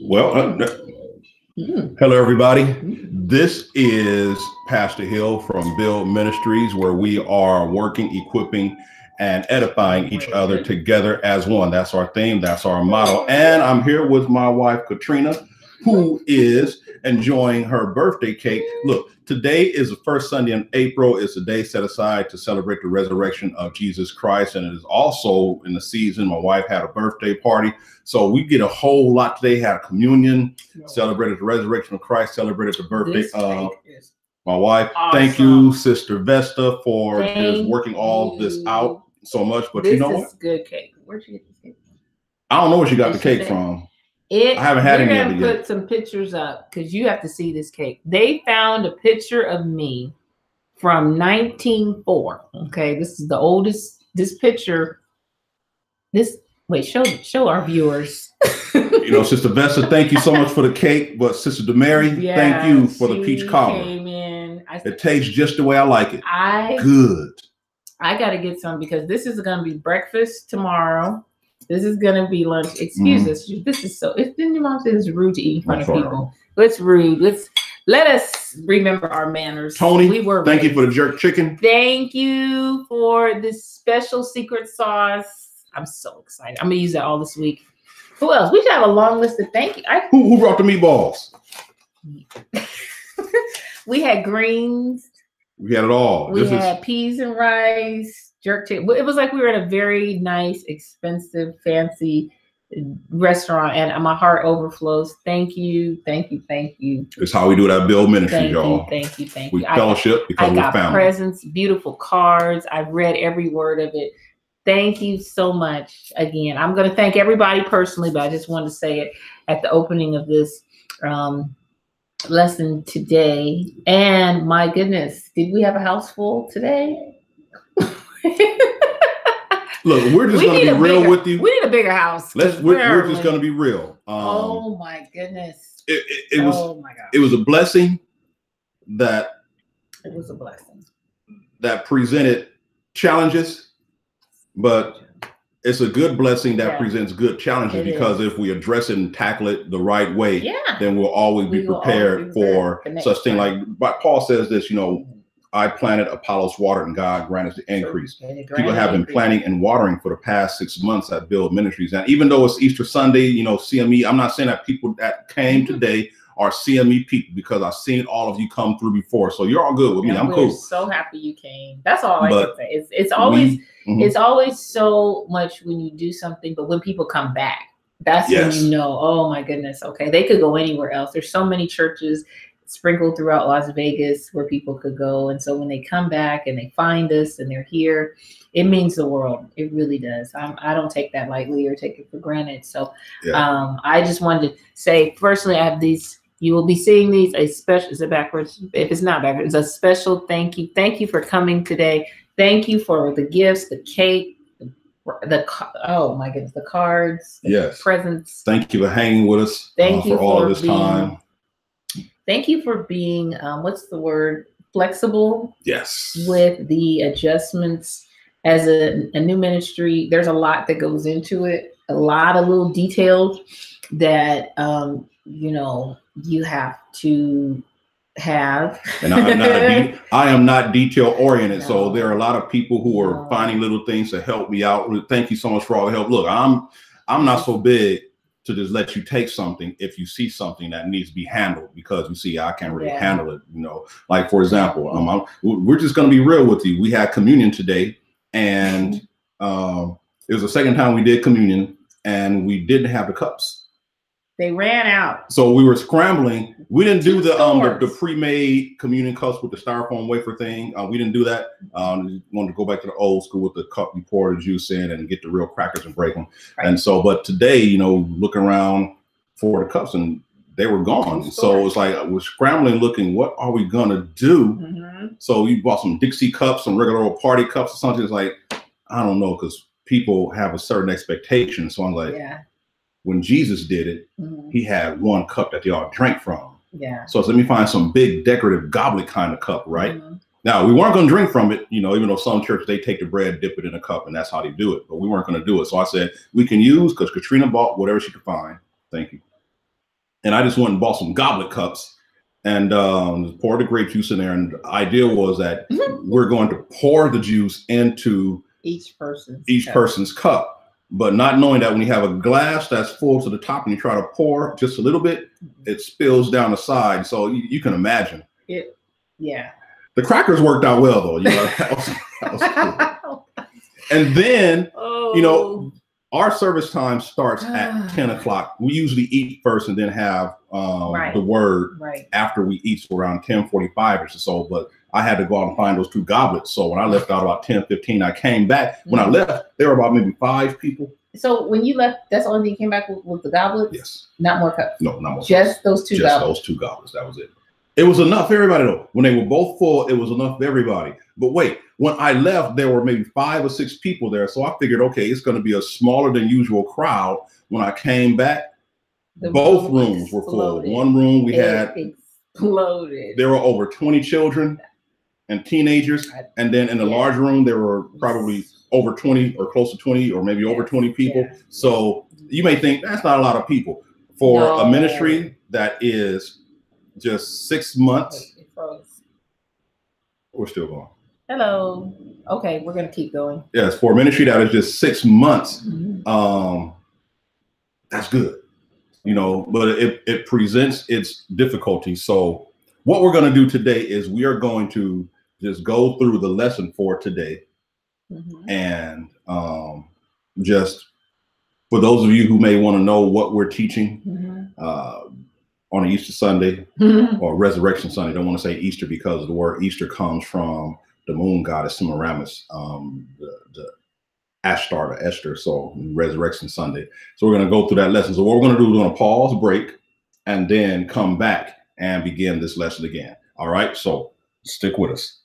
Well, hello, everybody. This is Pastor Hill from Build Ministries, where we are working, equipping, and edifying each other together as one. That's our theme. That's our motto. And I'm here with my wife, Katrina, who is enjoying her birthday cake. Look, today is the first Sunday in April. It's a day set aside to celebrate the resurrection of Jesus Christ. And it is also in the season. My wife had a birthday party. So we get a whole lot today. Had a communion, celebrated the resurrection of Christ, celebrated the birthday of my wife. Awesome. Thank you, Sister Vesta, for just working all this out so much. But you know what? This is good cake. Where'd you get this cake? I don't know where she got the cake from. I haven't had any of it yet. Put some pictures up because you have to see this cake. They found a picture of me from 1904. Okay, this is the oldest. This picture. Wait, show our viewers. You know, Sister Vesta, thank you so much for the cake. But Sister DeMary, thank you for the peach cobbler. Came in. It tastes just the way I like it. Good. I got to get some because this is going to be breakfast tomorrow. This is going to be lunch. Excuse us. This is so. Didn't your mom say it's rude to eat in front of people? It's rude. Let us remember our manners. Tony, thank you for the jerk chicken. Thank you for this special secret sauce. I'm so excited. I'm going to use that all this week. Who else? We should have a long list of thank you. Who brought the meatballs? We had greens. We had it all. We had peas and rice, jerk chicken. It was like we were at a very nice, expensive, fancy restaurant, and my heart overflows. Thank you, thank you, thank you. It's how we do it at Build Ministries, y'all. Thank you. We fellowship because we're family. I got presents, beautiful cards. I've read every word of it. Thank you so much. Again, I'm going to thank everybody personally, but I just wanted to say it at the opening of this lesson today. And my goodness, did we have a house full today? Look, we're just going to be real with you. We need a bigger house. We're just going to be real. Oh my goodness. It was. Oh my God. It was a blessing that. It was a blessing that presented challenges. But it's a good blessing that presents good challenges because if we address it and tackle it the right way, then we'll always be prepared for such thing. Like Paul says this, you know, I planted, Apollos watered, and God granted the increase. People have been planting and watering for the past 6 months at Build Ministries. And even though it's Easter Sunday, you know, CME, I'm not saying that people that came today are CME people because I've seen all of you come through before. So you're all good with me. I'm cool. So happy you came. That's all I can say. It's always it's always so much when you do something, but when people come back, that's when you know, oh my goodness, okay, they could go anywhere else. There's so many churches sprinkled throughout Las Vegas where people could go. And so when they come back and they find us and they're here, it means the world. It really does. I don't take that lightly or take it for granted. So I just wanted to say, personally, I have these. You will be seeing these, is it backwards? If it's not backwards, it's a special thank you. Thank you for coming today. Thank you for the gifts, the cake, oh my goodness, the cards, the presents. Thank you for hanging with us for all this time. Thank you for being, what's the word? Flexible. Yes. With the adjustments as a new ministry. There's a lot that goes into it, a lot of little details that, you know, you have to have. And I am not detail oriented. So there are a lot of people who are finding little things to help me out. Thank you so much for all the help. Look, I'm not so big to just let you take something if you see something that needs to be handled, because you see, I can't really handle it. You know, like, for example, we're just going to be real with you. We had communion today, and it was the second time we did communion, and we didn't have the cups. They ran out. So we were scrambling. We didn't do the pre-made communion cups with the styrofoam wafer thing. We didn't do that. We wanted to go back to the old school with the cup you pour the juice in and get the real crackers and break them. Right. And so, but today, you know, looking around for the cups and they were gone. So it's like we're scrambling, looking, what are we gonna do? So we bought some Dixie cups, some regular old party cups or something. It's like, I don't know, because people have a certain expectation. So I'm like, when Jesus did it, he had one cup that they all drank from. So let me find some big decorative goblet kind of cup, right? Now, we weren't going to drink from it, even though some churches, they take the bread, dip it in a cup, and that's how they do it. But we weren't going to do it. So I said, we can use, because Katrina bought whatever she could find. Thank you. And I just went and bought some goblet cups and poured the grape juice in there. And the idea was that we're going to pour the juice into each person's cup. But not knowing that when you have a glass that's full to the top and you try to pour just a little bit, it spills down the side. So you can imagine. Yeah. The crackers worked out well, though. That was cool. And then, our service time starts at 10 o'clock. We usually eat first and then have the word after we eat, so around 10:45 or so. But I had to go out and find those 2 goblets. So when I left out about 10:15, I came back. When I left, there were about maybe 5 people. So when you left, that's the only thing you came back with the goblets? Yes. Not more cups? No, not more Just cups. Those 2 goblets? Just those 2 goblets. That was it. It was enough for everybody, though. When they were both full, it was enough for everybody. But wait, when I left, there were maybe 5 or 6 people there. So I figured, okay, it's going to be a smaller than usual crowd. When I came back, both rooms were full. One room we had exploded. There were over 20 children and teenagers. And then in the large room, there were probably over 20 or close to 20 or maybe over 20 people. Yeah. So you may think that's not a lot of people. For a ministry that is just 6 months. Wait, it froze. We're still going. Hello. Okay, we're gonna keep going. Yes, for a ministry that is just 6 months, that's good. But it presents its difficulties. So what we're going to do today is we are going to just go through the lesson for today. And just for those of you who may want to know what we're teaching on Easter Sunday or Resurrection Sunday, don't want to say Easter because the word Easter comes from the moon goddess Semiramis, the Ashtar, the Esther, so Resurrection Sunday. So we're going to go through that lesson. So what we're going to do is we're going to pause, break, and then come back and begin this lesson again. All right, so stick with us.